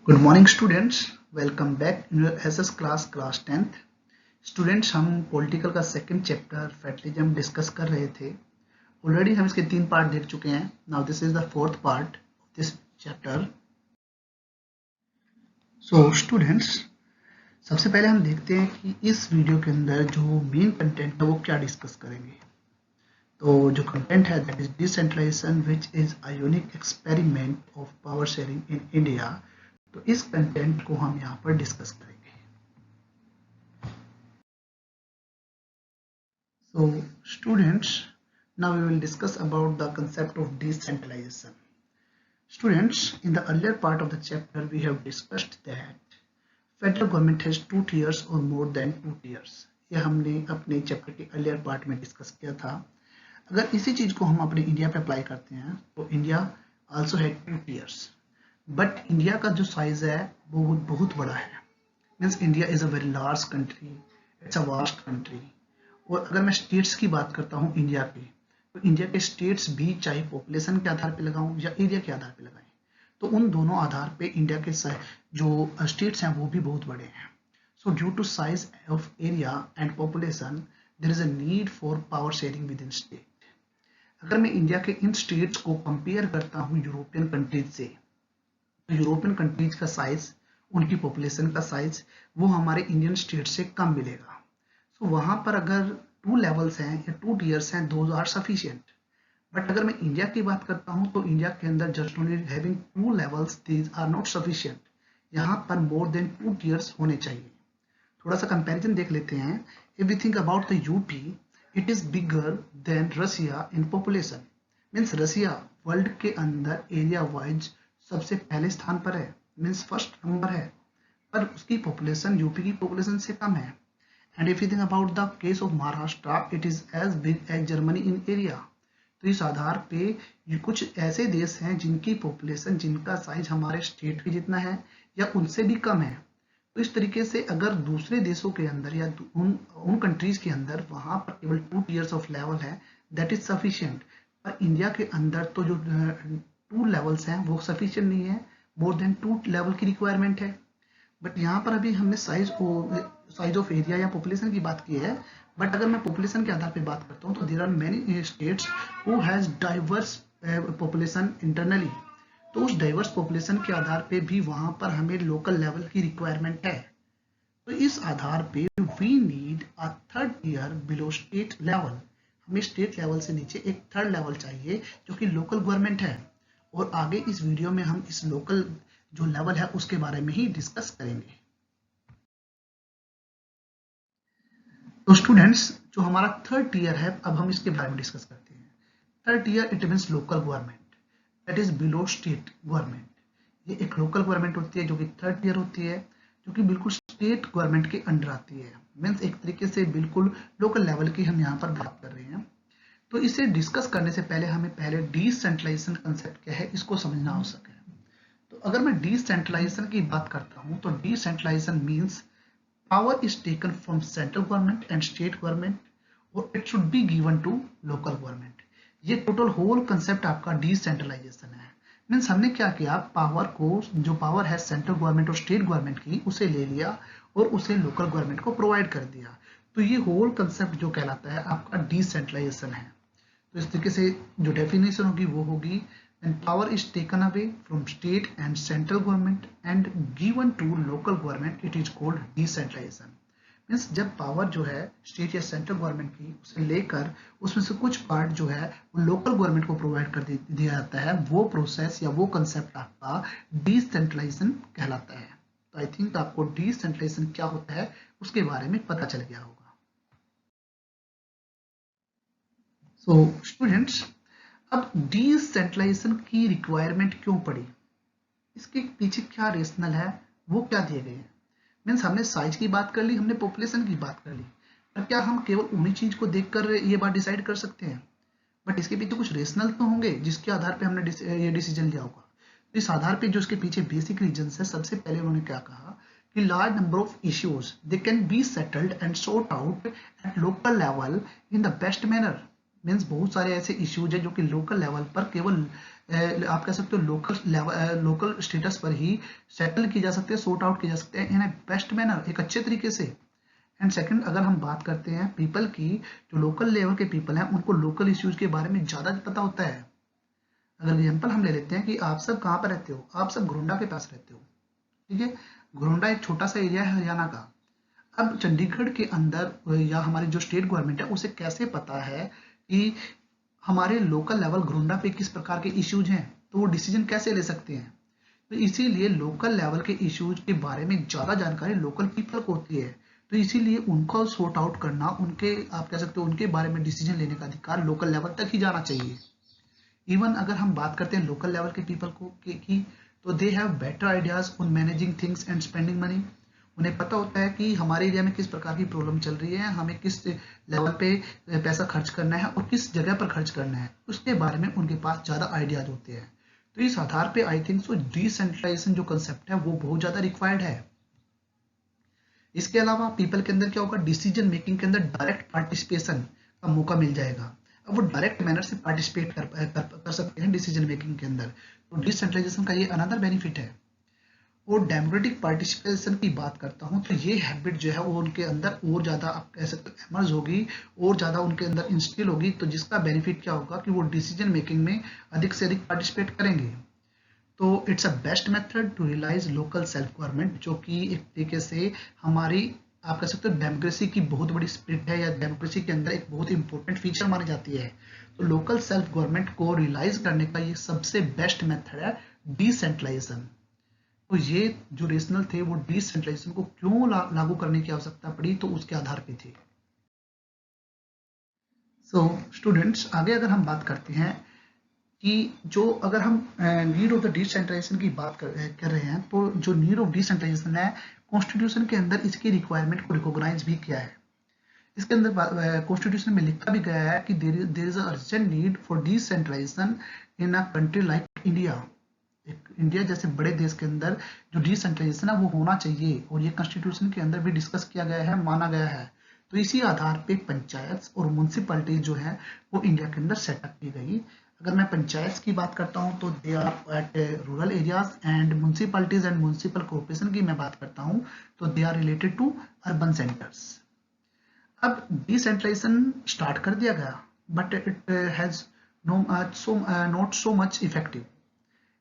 Good morning students, welcome back in your SS class 10th। Students, हम political का second chapter federalism discuss कर रहे थे। Already हम इसके 3 पार्ट देख चुके हैं। Now this is the fourth part of this chapter. So students, सबसे पहले हम देखते हैं कि इस वीडियो के अंदर जो मेन कंटेंट है वो क्या डिस्कस करेंगे। तो जो कंटेंट है that is decentralization which is a unique experiment of power sharing in India. तो इस कंटेंट को हम यहाँ पर डिस्कस करेंगे। So students, now we will discuss about the concept of decentralization. Students, in the earlier part of the chapter we have discussed that federal government has 2 tiers or more than 2 tiers. ये हमने अपने chapter के earlier part में discuss किया था। अगर इसी चीज को हम अपने इंडिया पे अप्लाई करते हैं तो India also had 2 tiers, but India का जो साइज है वो बहुत बड़ा है। Means India is a very large country, it's a vast country. और अगर मैं स्टेट्स की बात करता हूँ इंडिया की, तो इंडिया के स्टेट्स भी चाहे पॉपुलेशन के आधार पे लगाऊं या एरिया के आधार पे लगाएं, तो उन दोनों आधार पे इंडिया के जो स्टेट्स हैं वो भी बहुत बड़े हैं। So due to size of area and population there is a need for power sharing within state. अगर मैं इंडिया के इन स्टेट्स को कंपेयर करता हूँ यूरोपियन कंट्रीज से, तो यूरोपियन कंट्रीज का साइज, उनकी पॉपुलेशन का साइज वो हमारे इंडियन स्टेट से कम मिलेगा। तो वहां पर अगर 2 लेवल्स हैं या 2 tiers हैं, दोज आर सफिशिएंट। बट अगर मैं इंडिया की बात करता हूं तो इंडिया के अंदर just only having 2 levels, these are not sufficient. यहाँ पर मोर देन 2 tiers होने चाहिए। थोड़ा सा कंपैरिजन देख लेते हैं। If we think about the UP, it is bigger than Russia in population. Means Russia world के अंदर एरिया वाइज सबसे पहले स्थान पर है, मीन्स फर्स्ट नंबर है, पर उसकी पॉपुलेशन यूपी की पॉपुलेशन से कम है। And if you think about the case of Maharashtra, it is as big as Germany in area. तो इस आधार पे ये कुछ ऐसे देश हैं जिनकी पॉपुलेशन, जिनका साइज हमारे स्टेट के जितना है या उनसे भी कम है। तो इस तरीके से अगर दूसरे देशों के अंदर या उन कंट्रीज के अंदर वहां पर केवल 2 tiers ऑफ लेवल है, दैट इज सफिशिएंट। पर इंडिया के अंदर तो जो 2 levels हैं वो सफिशिएंट नहीं है, मोर देन 2 level की रिक्वायरमेंट है। बट यहाँ पर अभी हमने साइज ऑफ एरिया या पॉपुलेशन की बात की है। बट अगर मैं पॉपुलेशन के आधार पे बात करता हूँ तो there are many states who has diverse population internally. तो उस डाइवर्स पॉपुलेशन के आधार पे भी वहां पर हमें लोकल लेवल की रिक्वायरमेंट है। तो इस आधार पे we need a third tier below state level. हमें स्टेट लेवल से नीचे एक थर्ड लेवल चाहिए जो कि लोकल गवर्नमेंट है। और आगे इस वीडियो में हम इस लोकल जो लेवल है उसके बारे में ही डिस्कस करेंगे। तो स्टूडेंट्स, जो हमारा थर्ड टियर है, अब हम इसके बारे में डिस्कस करते हैं। Third tier it means local government, that is below state government. ये एक लोकल गवर्नमेंट होती है जो कि थर्ड टियर होती है, जो कि बिल्कुल स्टेट गवर्नमेंट के अंडर आती है। मीन्स एक तरीके से बिल्कुल लोकल लेवल की हम यहाँ पर बात कर रहे हैं। तो इसे डिस्कस करने से पहले हमें पहले डिसेंट्रलाइजेशन कंसेप्ट क्या है इसको समझना आवश्यक है। तो अगर मैं डिसेंट्रलाइजेशन की बात करता हूं तो decentralization means power is taken from central government and state government और it should be given to local government। ये टोटल होल कंसेप्ट आपका डिसेंट्रलाइजेशन है। मीन्स हमने क्या किया, पावर को, जो पावर है सेंट्रल गवर्नमेंट और स्टेट गवर्नमेंट की, उसे ले लिया और उसे लोकल गवर्नमेंट को प्रोवाइड कर दिया। तो ये होल कंसेप्ट जो कहलाता है आपका डिसेंट्रलाइजेशन है। तो इस तरीके से जो डेफिनेशन होगी वो होगी, when power is taken away from state and central government and given to local government, it is called decentralization। Means जब पावर जो है स्टेट या सेंट्रल गवर्नमेंट की उसे लेकर उसमें से कुछ पार्ट जो है वो लोकल गवर्नमेंट को प्रोवाइड कर दिया जाता है, वो प्रोसेस या वो कंसेप्ट आपका डिसेंट्रलाइजेशन कहलाता है। तो आई थिंक आपको डिसेंट्रलाइजेशन क्या होता है उसके बारे में पता चल गया होगा। सो स्टूडेंट्स, अब डिसेंट्रलाइजेशन की रिक्वायरमेंट क्यों पड़ी, इसके पीछे क्या रेशनल है, वो क्या दिए गए हैं। मीन्स हमने साइज की बात कर ली, हमने पॉपुलेशन की बात कर ली, पर क्या हम केवल उन्हीं चीज को देखकर ये बात डिसाइड कर सकते हैं? बट इसके पीछे कुछ रेशनल तो होंगे जिसके आधार पे हमने ये डिसीजन लिया होगा। तो इस आधार पे जो इसके पीछे बेसिक रीजन है, सबसे पहले उन्होंने क्या कहा कि large number of issues they can be settled and sort out at local level in the best manner. Means बहुत सारे ऐसे इश्यूज हैं जो कि लोकल लेवल पर केवल आप कह सकते हो लोकल लेवल लोकल स्टेटस पर ही सेटल किए जा सकते हैं, सॉर्ट आउट किए जा सकते हैं इन ए बेस्ट मैनर, एक अच्छे तरीके से। एंड सेकंड, अगर हम बात करते हैं पीपल की, जो लोकल लेवल के पीपल हैं उनको लोकल इश्यूज के बारे में ज़्यादा पता होता है। अगर एग्जाम्पल हम ले लेते हैं कि आप सब कहाँ पर रहते हो, आप सब घुरुंडा के पास रहते हो, ठीक है। घुरुंडा एक छोटा सा एरिया है हरियाणा का। अब चंडीगढ़ के अंदर या हमारी जो स्टेट गवर्नमेंट है उसे कैसे पता है कि हमारे लोकल लेवल घुरुंडा पे किस प्रकार के इश्यूज हैं, तो वो डिसीजन कैसे ले सकते हैं। तो इसीलिए लोकल लेवल के इश्यूज के बारे में ज़्यादा जानकारी लोकल पीपल को होती है। तो इसीलिए उनको सॉर्ट आउट करना, उनके आप कह सकते हो उनके बारे में डिसीजन लेने का अधिकार लोकल लेवल तक ही जाना चाहिए। इवन अगर हम बात करते हैं लोकल लेवल के पीपल को की, तो they have better ideas on managing things and spending money. उन्हें पता होता है कि हमारे एरिया में किस प्रकार की प्रॉब्लम चल रही है, हमें किस लेवल पे पैसा खर्च करना है और किस जगह पर खर्च करना है, उसके बारे में उनके पास ज़्यादा आइडियाज होते हैं। तो इस आधार पे आई थिंक सो डिसेंट्रलाइजेशन जो कंसेप्ट है वो बहुत ज़्यादा रिक्वायर्ड है। इसके अलावा पीपल के अंदर क्या होगा, डिसीजन मेकिंग के अंदर डायरेक्ट पार्टिसिपेशन का मौका मिल जाएगा। अब वो डायरेक्ट मैनर से पार्टिसिपेट कर सकते हैं डिसीजन मेकिंग के अंदर। तो डिसेंट्रलाइजेशन का ये अनदर बेनिफिट है। और डेमोक्रेटिक पार्टिसिपेशन की बात करता हूँ तो ये हैबिट जो है वो उनके अंदर और ज़्यादा आप कह सकते हो एमर्ज होगी, और ज़्यादा उनके अंदर इंस्टिल होगी। तो जिसका बेनिफिट क्या होगा कि वो डिसीजन मेकिंग में अधिक से अधिक पार्टिसिपेट करेंगे। तो it's a best method to realise local self government, जो कि एक तरीके से हमारी आप कह सकते हो डेमोक्रेसी की बहुत बड़ी स्पिरिट है, या डेमोक्रेसी के अंदर एक बहुत इंपॉर्टेंट फीचर मानी जाती है। तो लोकल सेल्फ गवर्नमेंट को रियलाइज करने का ये सबसे बेस्ट मेथड है डिसेंट्रलाइजेशन। तो ये जो रीजनल थे वो डिसेंट्रलाइजेशन को क्यों लागू करने की आवश्यकता पड़ी, तो उसके आधार पे थे। सो स्टूडेंट्स, आगे अगर हम बात करते हैं कि जो अगर हम नीड ऑफ द डिसेंट्रलाइजेशन की बात कर रहे हैं, तो जो नीड ऑफ डिसेंट्रलाइजेशन है, कॉन्स्टिट्यूशन के अंदर इसकी रिक्वायरमेंट को रिकॉग्नाइज भी किया है। इसके अंदर कॉन्स्टिट्यूशन में लिखा भी गया है कि there is a urgent need for decentralization in a country like India. एक इंडिया जैसे बड़े देश के अंदर जो डिसेंट्रलाइजेशन है वो होना चाहिए, और ये कॉन्स्टिट्यूशन के अंदर भी डिस्कस किया गया है, माना गया है। तो इसी आधार पे पंचायत और म्यूनसिपैलिटी जो है वो इंडिया के अंदर सेटअप की गई। अगर मैं पंचायत की बात करता हूँ तो they are at rural areas, and municipalities and municipal corporation की मैं बात करता हूँ तो they are related to urban centres. अब डिसेंट्रलाइजेशन स्टार्ट कर दिया गया, but it has not so much effective.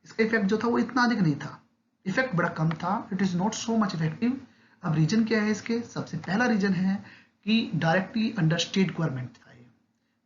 इसका इफेक्ट जो था वो इतना अधिक नहीं था, इफेक्ट बड़ा कम था, it is not so much effective. अब रीजन क्या है इसके, सबसे पहला रीजन है कि डायरेक्टली अंडर स्टेट गवर्नमेंट था ये।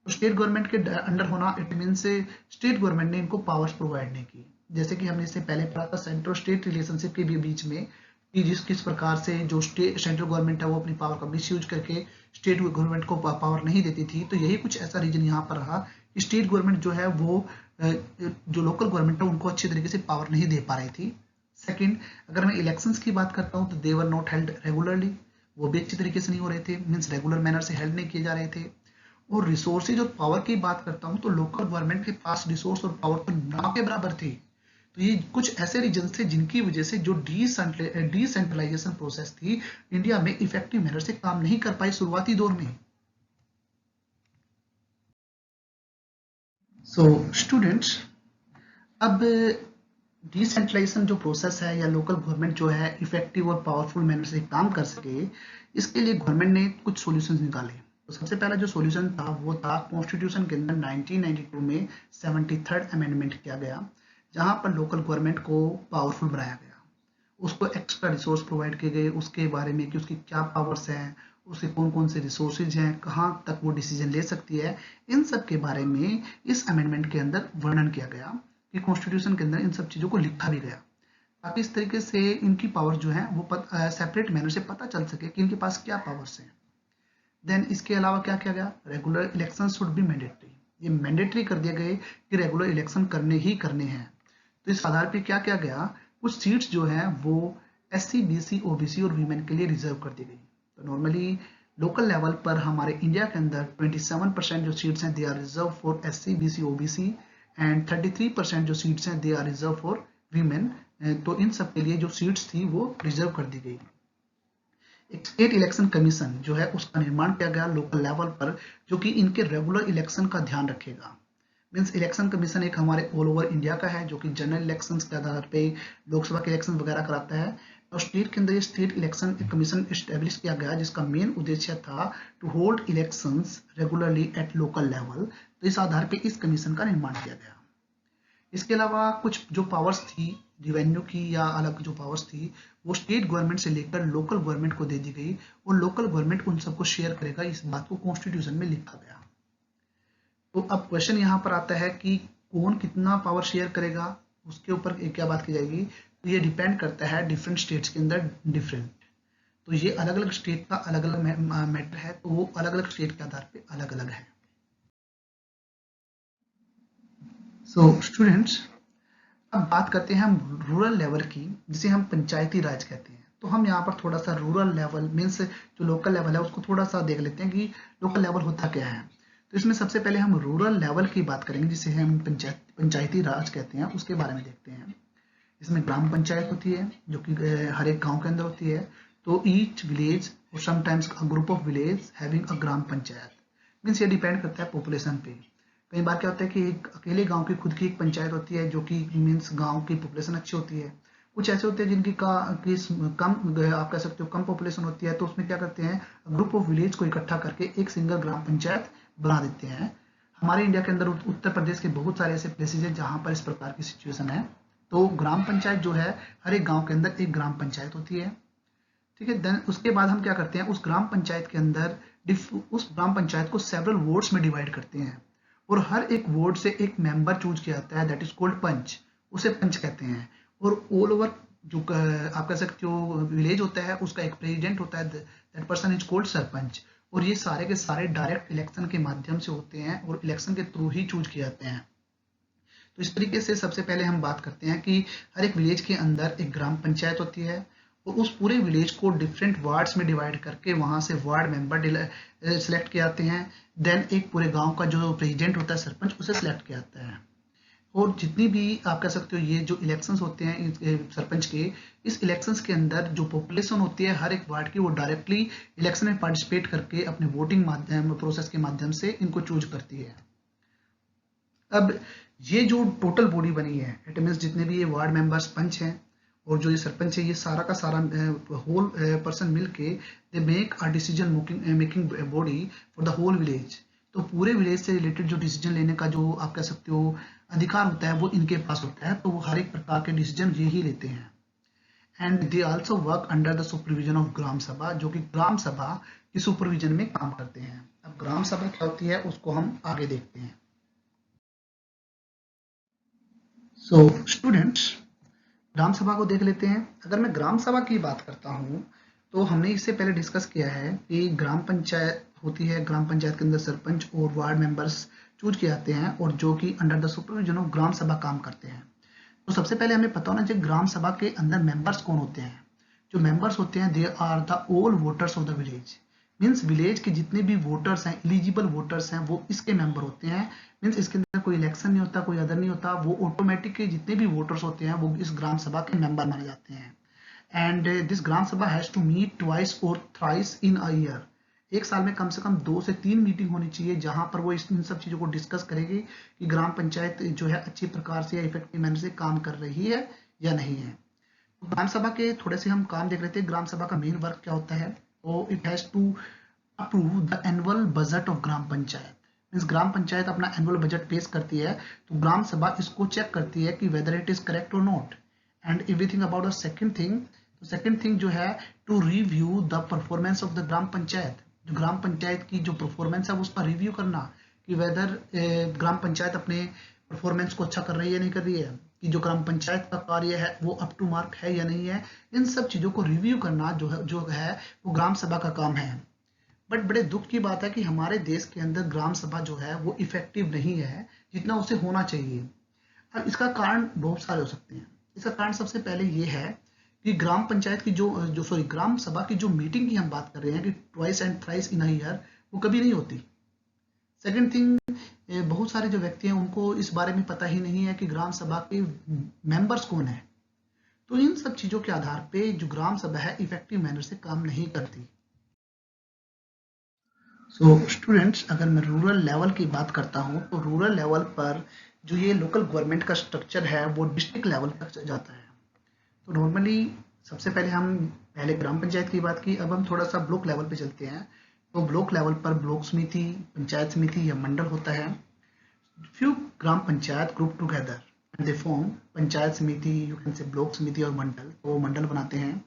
तो स्टेट गवर्नमेंट के अंडर होना, इट मीन से स्टेट गवर्नमेंट ने इनको पावर्स प्रोवाइड नहीं की। जैसे कि हमने इससे पहले पढ़ा था सेंट्रो स्टेट रिलेशनशिप के भी बीच में, कि किस प्रकार से जो स्टेट सेंट्रल गवर्नमेंट है वो अपनी पावर का मिस यूज करके स्टेट गवर्नमेंट को पावर नहीं देती थी। तो यही कुछ ऐसा रीजन यहाँ पर रहा कि स्टेट गवर्नमेंट जो है वो जो लोकल गवर्नमेंट है उनको अच्छी तरीके से पावर नहीं दे पा रही थी। सेकंड, अगर मैं इलेक्शंस की बात करता हूँ तो दे वर नॉट हेल्ड रेगुलरली, वो भी अच्छी तरीके से नहीं हो रहे थे, मीन्स रेगुलर मैनर से हेल्ड नहीं किए जा रहे थे। और रिसोर्सेज और पावर की बात करता हूँ तो लोकल गवर्नमेंट के पास रिसोर्स और पावर तो ना के बराबर थी। तो ये कुछ ऐसे रीजन थे जिनकी वजह से जो डिसेंट्रलाइजेशन प्रोसेस थी इंडिया में इफेक्टिव मैनर से काम नहीं कर पाई शुरुआती दौर में। सो स्टूडेंट्स, अब डिसेंट्रलाइजेशन जो प्रोसेस है या लोकल गवर्नमेंट जो है इफेक्टिव और पावरफुल मैनर से काम कर सके, इसके लिए गवर्नमेंट ने कुछ सॉल्यूशंस निकाले। तो सबसे पहला जो सॉल्यूशन था वो था कॉन्स्टिट्यूशन के अंदर 1992 में 73rd अमेंडमेंट किया गया, जहां पर लोकल गवर्नमेंट को पावरफुल बनाया गया, उसको एक्स्ट्रा रिसोर्स प्रोवाइड किए गए उसके बारे में कि उसकी क्या पावर्स हैं, उसके कौन कौन से रिसोर्सेज हैं, कहाँ तक वो डिसीजन ले सकती है। इन सब के बारे में इस अमेंडमेंट के अंदर वर्णन किया गया कि कॉन्स्टिट्यूशन के अंदर इन सब चीज़ों को लिखा भी गया, ताकि इस तरीके से इनकी पावर जो है वो सेपरेट मैनर से पता चल सके कि इनके पास क्या पावर्स हैं। देन इसके अलावा क्या किया गया, regular election should be mandatory. ये मैंडेटरी कर दिए गए कि रेगुलर इलेक्शन करने ही करने हैं। तो इस आधार पर क्या किया गया, कुछ सीट्स जो हैं वो SC BC OBC और वीमेन के लिए रिजर्व कर दी गई। तो नॉर्मली लोकल लेवल पर हमारे इंडिया के अंदर 27% जो सीट्स हैं they are reserve for SC BC OBC, and 33% जो सीट्स हैं they are reserve for women. तो इन सब के लिए जो सीट्स थी वो रिजर्व कर दी गई। एक स्टेट इलेक्शन कमीशन जो है उसका निर्माण किया गया लोकल लेवल पर, जो कि इनके रेगुलर इलेक्शन का ध्यान रखेगा। मीन्स इलेक्शन कमीशन एक हमारे ऑल ओवर इंडिया का है जो कि जनरल इलेक्शंस के आधार पे लोकसभा के इलेक्शन वगैरह कराता है। और स्टेट के अंदर ये स्टेट इलेक्शन कमीशन एस्टेब्लिश किया गया जिसका मेन उद्देश्य था to hold elections regularly at local level. तो इस आधार पे इस कमीशन का निर्माण किया गया। इसके अलावा कुछ जो पावर्स थी रिवेन्यू की या अलग जो पावर्स थी वो स्टेट गवर्नमेंट से लेकर लोकल गवर्नमेंट को दे दी गई और लोकल गवर्नमेंट उन सबको शेयर करेगा, इस बात को कॉन्स्टिट्यूशन में लिखा गया। तो अब क्वेश्चन यहाँ पर आता है कि कौन कितना पावर शेयर करेगा, उसके ऊपर क्या बात की जाएगी। तो ये डिपेंड करता है डिफरेंट स्टेट्स के अंदर डिफरेंट। तो ये अलग अलग स्टेट का अलग अलग मैटर है, तो वो अलग अलग स्टेट के आधार पे अलग अलग है। सो स्टूडेंट्स, अब बात करते हैं हम रूरल लेवल की, जिसे हम पंचायती राज कहते हैं। तो हम यहाँ पर थोड़ा सा रूरल लेवल मीन्स जो लोकल लेवल है उसको थोड़ा सा देख लेते हैं कि लोकल लेवल होता क्या है। तो इसमें सबसे पहले हम रूरल लेवल की बात करेंगे जिसे हम पंचायती राज कहते हैं, उसके बारे में देखते हैं। इसमें ग्राम पंचायत होती है जो कि हर एक गांव के अंदर होती है। तो ईच विलेज और sometimes a group of village having a gram panchayat. Means ये डिपेंड करता है पॉपुलेशन पे। कई बार क्या होता है कि एक अकेले गांव की खुद की एक पंचायत होती है जो कि मीन्स गांव की पॉपुलेशन अच्छी होती है। कुछ ऐसे होते हैं जिनकी कम आप कह सकते हो कम पॉपुलेशन होती है, तो उसमें क्या करते हैं ग्रुप ऑफ विलेज को इकट्ठा करके एक सिंगल ग्राम पंचायत बना देते हैं। हमारे इंडिया के अंदर उत्तर प्रदेश के बहुत सारे ऐसे प्लेसेज हैं जहां पर इस प्रकार की सिचुएशन है। तो ग्राम पंचायत जो है हर एक गांव के अंदर एक ग्राम पंचायत होती है। ठीक है, देन उसके बाद हम क्या करते हैं उस ग्राम पंचायत के अंदर उस ग्राम पंचायत को सेवरल वार्ड्स में डिवाइड करते हैं और हर एक वार्ड से एक मेंबर चूज किया जाता है, दैट इज कॉल्ड पंच। उसे पंच कहते हैं। और ऑल ओवर जो आप कह सकते हो विलेज होता है उसका एक प्रेसिडेंट होता है, that person is called sarpanch. और ये सारे के सारे डायरेक्ट इलेक्शन के माध्यम से होते हैं और इलेक्शन के थ्रू ही चूज किए जाते हैं। तो इस तरीके से सबसे पहले हम बात करते हैं कि हर एक विलेज के अंदर एक ग्राम पंचायत होती है और उस पूरे विलेज को डिफरेंट वार्ड्स में डिवाइड करके वहां से वार्ड मेंबर सिलेक्ट किए जाते हैं। देन एक पूरे गांव का जो प्रेसिडेंट होता है सरपंच उसे सिलेक्ट किया जाता है। और जितनी भी आप कह सकते हो ये जो इलेक्शंस होते हैं सरपंच के, इस इलेक्शंस के अंदर जो पॉपुलेशन होती है हर एक वार्ड की वो डायरेक्टली इलेक्शन में पार्टिसिपेट करके अपने वोटिंग माध्यम प्रोसेस के माध्यम से इनको चूज करती है। अब ये जो टोटल बॉडी बनी है इट मीन्स जितने भी ये वार्ड मेंबर्स पंच हैं और जो ये सरपंच है ये सारा का सारा होल पर्सन मिलके they make a decision making body for the whole village. तो पूरे विलेज से रिलेटेड जो डिसीजन लेने का जो आप कह सकते हो अधिकार होता है वो इनके पास होता है। तो वो हर एक प्रकार के डिसीजन ये ही लेते हैं। And they also work under the supervision of gram sabha, जो कि ग्राम सभा की सुपरविजन में काम करते हैं। अब ग्राम सभा क्या होती है उसको हम आगे देखते हैं। सो स्टूडेंट्स, ग्राम सभा को देख लेते हैं। अगर मैं ग्राम सभा की बात करता हूँ तो हमने इससे पहले डिस्कस किया है कि ग्राम पंचायत होती है, ग्राम पंचायत के अंदर सरपंच और वार्ड मेंबर्स चूज किए जाते हैं और जो कि under the supervision of gram सभा काम करते हैं। तो सबसे पहले हमें पता होना चाहिए ग्राम सभा के अंदर मेंबर्स कौन होते हैं। जो मेंबर्स होते हैं they are the all voters of the village. Means village के जितने भी वोटर्स हैं एलिजिबल वोटर्स हैं वो इसके मेंबर होते हैं। मीन्स इसके अंदर कोई इलेक्शन नहीं होता, कोई अदर नहीं होता, वो ऑटोमेटिक जितने भी वोटर्स होते हैं वो इस ग्राम सभा के मेंबर माने जाते हैं। एंड दिस ग्राम सभा हैज टू मीट ट्वाइस और थ्राइस इन अ ईयर। एक साल में कम से कम 2 से 3 मीटिंग होनी चाहिए जहां पर वो इन सब चीजों को डिस्कस करेगी कि ग्राम पंचायत जो है अच्छी प्रकार से इफेक्टिव मैनर से काम कर रही है या नहीं है। तो ग्राम सभा के थोड़े से हम काम देख लेते हैं। ग्राम सभा का मेन वर्क क्या होता है, तो it has to approve the annual budget of gram panchayat. Means gram panchayat अपना एनुअल बजट पेश करती है तो ग्राम सभा इसको चेक करती है कि वेदर इट इज करेक्ट और not. And everything about the second thing जो है to review the performance of the gram panchayat. जो ग्राम पंचायत की जो परफॉर्मेंस है उसका रिव्यू करना कि वेदर ग्राम पंचायत अपने परफॉर्मेंस को अच्छा कर रही है नहीं कर रही है, कि जो ग्राम पंचायत का कार्य है वो अप टू मार्क है या नहीं है। इन सब चीजों को रिव्यू करना जो है वो ग्राम सभा का काम है। बट बड़े दुख की बात है कि हमारे देश के अंदर ग्राम सभा जो है वो इफेक्टिव नहीं है जितना उसे होना चाहिए। अब इसका कारण बहुत सारे हो सकते हैं। इसका कारण सबसे पहले ये है कि ग्राम पंचायत की ग्राम सभा की जो मीटिंग की हम बात कर रहे हैं कि twice and thrice in a year, वो कभी नहीं होती। सेकंड थिंग, बहुत सारे जो व्यक्ति हैं उनको इस बारे में पता ही नहीं है कि ग्राम सभा के मेंबर्स कौन है। तो इन सब चीजों के आधार पे जो ग्राम सभा है इफेक्टिव मैनर से काम नहीं करती। सो स्टूडेंट्स, अगर मैं रूरल लेवल की बात करता हूँ तो रूरल लेवल पर जो ये लोकल गवर्नमेंट का स्ट्रक्चर है वो डिस्ट्रिक्ट लेवल तक जाता है। तो नॉर्मली सबसे पहले हम पहले ग्राम पंचायत की बात की, अब हम थोड़ा सा ब्लॉक लेवल पे चलते हैं। तो ब्लॉक लेवल पर ब्लॉक समिति, पंचायत समिति या मंडल होता है। Few gram panchayat group together and they form panchayat समिति, you can say ब्लॉक समिति और मंडल, तो वो मंडल बनाते हैं।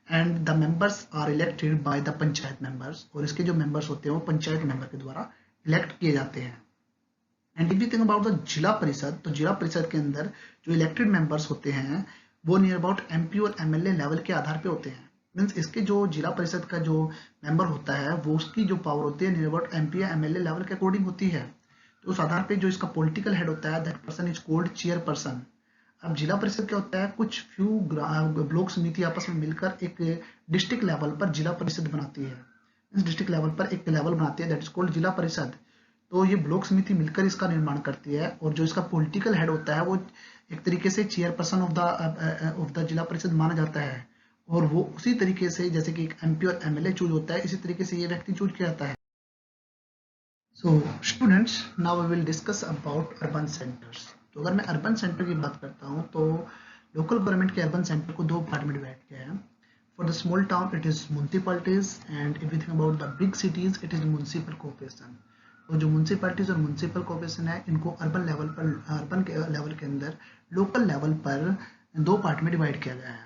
And the members are elected by the panchayat members, और इसके जो मेंबर्स होते हैं वो पंचायत मेंबर के द्वारा इलेक्ट किए जाते हैं। And if you think about the जिला परिषद, तो जिला परिषद के अंदर जो इलेक्टेड मेंबर्स होते हैं वो नियर अबाउट एमपी और एमएलए लेवल के आधार पे होते हैं। मीन्स इसके जो जिला परिषद का जो मेंबर होता है वो उसकी जो पावर होती है नियर अबाउट एमपी या एमएलए लेवल के अकॉर्डिंग होती है। तो उस आधार पे जो इसका पॉलिटिकल हेड होता है that person is called chairperson. अब जिला परिषद क्या होता है, कुछ फ्यू ब्लॉक समिति आपस में मिलकर एक डिस्ट्रिक्ट लेवल पर जिला परिषद बनाती है। इस डिस्ट्रिक्ट लेवल पर एक लेवल बनाती है दैट इज कॉल्ड जिला परिषद। तो ये ब्लॉक समिति मिलकर इसका निर्माण करती है, और जो इसका पॉलिटिकल हेड होता है वो एक तरीके से चेयरपर्सन ऑफ द जिला परिषद माना जाता है। और वो उसी तरीके से जैसे कि एक एमपी और एमएलए चूज होता है, इसी तरीके से ये व्यक्ति चूज किया जाता है। So students, now we will discuss about urban centres. तो अगर मैं अर्बन सेंटर की बात करता हूँ तो लोकल गवर्नमेंट के अर्बन सेंटर को दो पार्ट में डिवाइड किया है। For the small town it is municipalities, and if you think about the big cities it is municipal corporation. तो जो म्युनिसिपैलिटीज और म्युनिसिपल कॉर्पोरेशन है इनको अर्बन के लेवल के अंदर लोकल लेवल पर दो पार्ट में डिवाइड किया गया है।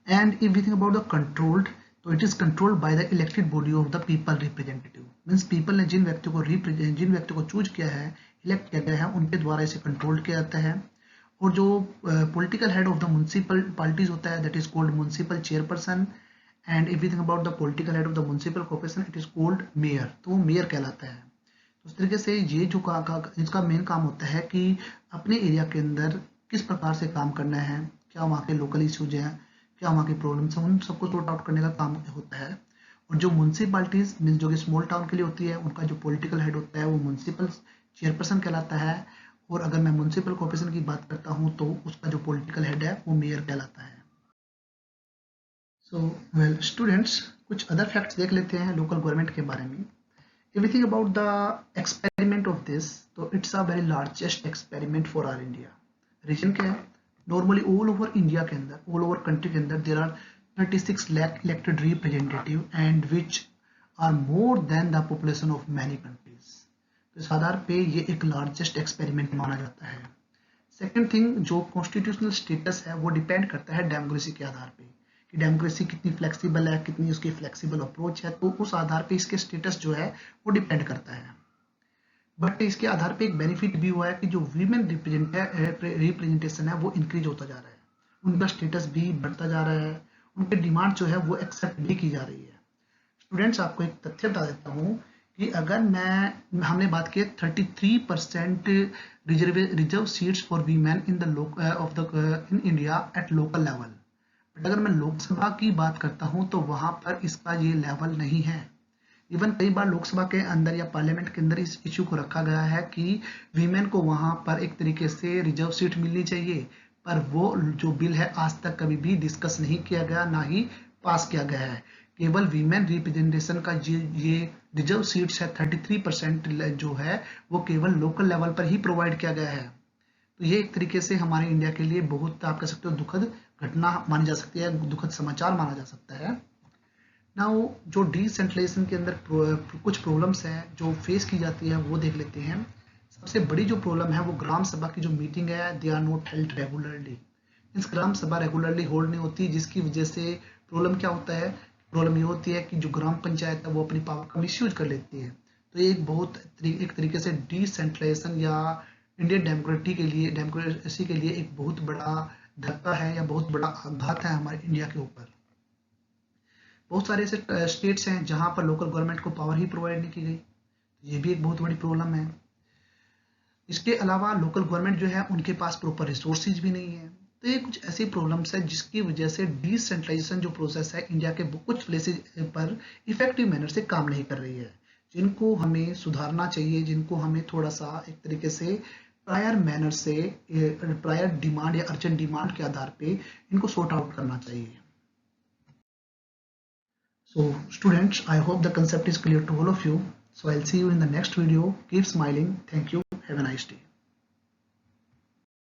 And if we think about the controlled, तो it is controlled by the elected body of the people representative. Means people ने जिन व्यक्तियों को चूज किया है, इलेक्ट किया गया है, उनके द्वारा इसे कंट्रोल किया जाता है। और जो political head of the municipal parties होता है that is called municipal chairperson. And if you think about the political head of the municipal corporation it is called mayor, तो वो मेयर कहलाता है। तो उस तरीके से ये जो इसका मेन काम होता है कि अपने एरिया के अंदर किस प्रकार से काम करना है, क्या वहाँ के लोकल इश्यूज हैं, क्या वहाँ की प्रॉब्लम्स हैं, उन सबको सॉर्ट आउट करने का काम होता है। और जो म्युनिसिपालिटीज मीन्स जो कि स्मॉल टाउन के लिए होती है, उनका जो पॉलिटिकल हेड होता है वो म्युनिसिपल चेयरपर्सन कहलाता है। और अगर मैं म्युनिसिपल कॉर्पोरेशन की बात करता हूँ तो उसका जो पॉलिटिकल हेड है वो मेयर कहलाता है। सो वेल स्टूडेंट्स, कुछ अदर फैक्ट्स देख लेते हैं लोकल गवर्नमेंट के बारे में। If we think about the experiment of this, so it's a very largest experiment for our India. Reason क्या है, नॉर्मली ऑल ओवर इंडिया के अंदर, ऑल ओवर कंट्री के अंदर there are 36 lakh elected representative and which are more than the population of many countries. तो इस आधार पे ये एक लार्जेस्ट एक्सपेरिमेंट माना जाता है। सेकेंड थिंग, जो कॉन्स्टिट्यूशनल स्टेटस है वो डिपेंड करता है डेमोक्रेसी के आधार पे कि डेमोक्रेसी कितनी फ्लेक्सिबल है, कितनी उसकी फ्लेक्सिबल अप्रोच है, तो उस आधार पे इसके स्टेटस जो है वो डिपेंड करता है। बट इसके आधार पे एक बेनिफिट भी हुआ है कि जो वीमेन रिप्रेजेंटेशन है वो इंक्रीज होता जा रहा है, उनका स्टेटस भी बढ़ता जा रहा है, उनकी डिमांड जो है वो एक्सेप्ट भी की जा रही है। स्टूडेंट्स, आपको एक तथ्य बता देता हूँ कि अगर हमने बात की 33% reserve seats for women in in India at local level. But अगर मैं लोकसभा की बात करता हूं तो वहां पर इसका ये लेवल नहीं है। इवन कई बार लोकसभा के अंदर या पार्लियामेंट के अंदर इस इश्यू को रखा गया है कि वीमेन को वहां पर एक तरीके से रिजर्व सीट मिलनी चाहिए, पर वो जो बिल है आज तक कभी भी डिस्कस नहीं किया गया, ना ही पास किया गया है। केवल वीमेन रिप्रेजेंटेशन का ये रिजर्व सीट्स है 33% जो है वो केवल लोकल लेवल पर ही प्रोवाइड किया गया है। तो ये एक तरीके से हमारे इंडिया के लिए बहुत, आप कह सकते हो, दुखद घटना मानी जा सकती है, दुखद समाचार माना जा सकता है। नाउ जो डिसेंट्रलाइजेशन के अंदर कुछ प्रॉब्लम्स हैं जो फेस की जाती है वो देख लेते हैं। सबसे बड़ी जो प्रॉब्लम है वो ग्राम सभा की जो मीटिंग है they are not held regularly. इस ग्राम सभा रेगुलरली होल्ड नहीं होती, जिसकी वजह से प्रॉब्लम क्या होता है, प्रॉब्लम ये होती है कि जो ग्राम पंचायत है वो अपनी पावर का मिसयूज कर लेती है। तो ये एक तरीके से डिसेंट्रलाइजेशन या इंडियन डेमोक्रेसी के लिए एक बहुत बड़ा धक्का है या बहुत बड़ा आघात है हमारे इंडिया के ऊपर। बहुत सारे ऐसे स्टेट्स हैं जहां पर लोकल गवर्नमेंट को पावर ही प्रोवाइड नहीं की गई, ये भी एक बहुत बड़ी प्रॉब्लम है। इसके अलावा लोकल गवर्नमेंट जो है उनके पास प्रॉपर रिसोर्सेज भी नहीं है। तो ये कुछ ऐसी प्रॉब्लम्स है जिसकी वजह से डिसेंट्रलाइजेशन जो प्रोसेस है इंडिया के कुछ प्लेसेज पर इफेक्टिव मैनर से काम नहीं कर रही है, जिनको हमें सुधारना चाहिए, जिनको हमें थोड़ा सा एक तरीके से प्रायर मैनर से, प्रायर डिमांड या अर्जेंट डिमांड के आधार पे इनको सॉर्ट आउट करना चाहिए. So students, I hope the concept is clear to all of you. So I'll see you in the next video. Keep smiling. Thank you. Have a nice day.